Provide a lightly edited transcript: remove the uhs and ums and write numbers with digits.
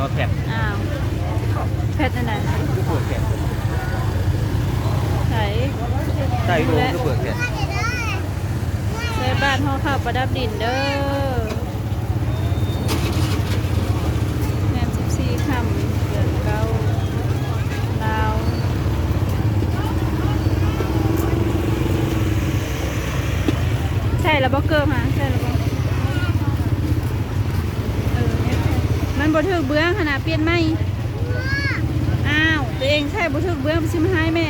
ว่าแผดอ้าวแพทย์นั่นน่ะ คือเปิดแผด ใส่ ใช่ดูคือเปิดแผด ใส่บ้านห่อข้าวประดับดินเด้อแม่14ค่ำเดือนเก้าลาวใช่แล้วบ่เกิมฮะใช่แล้วบ่มันบ่ถึกเบื้องขนาดเปลี่ยนไหมอ้าวตัวเองใช่บ่ถึกเบื้องซิมาให้แม่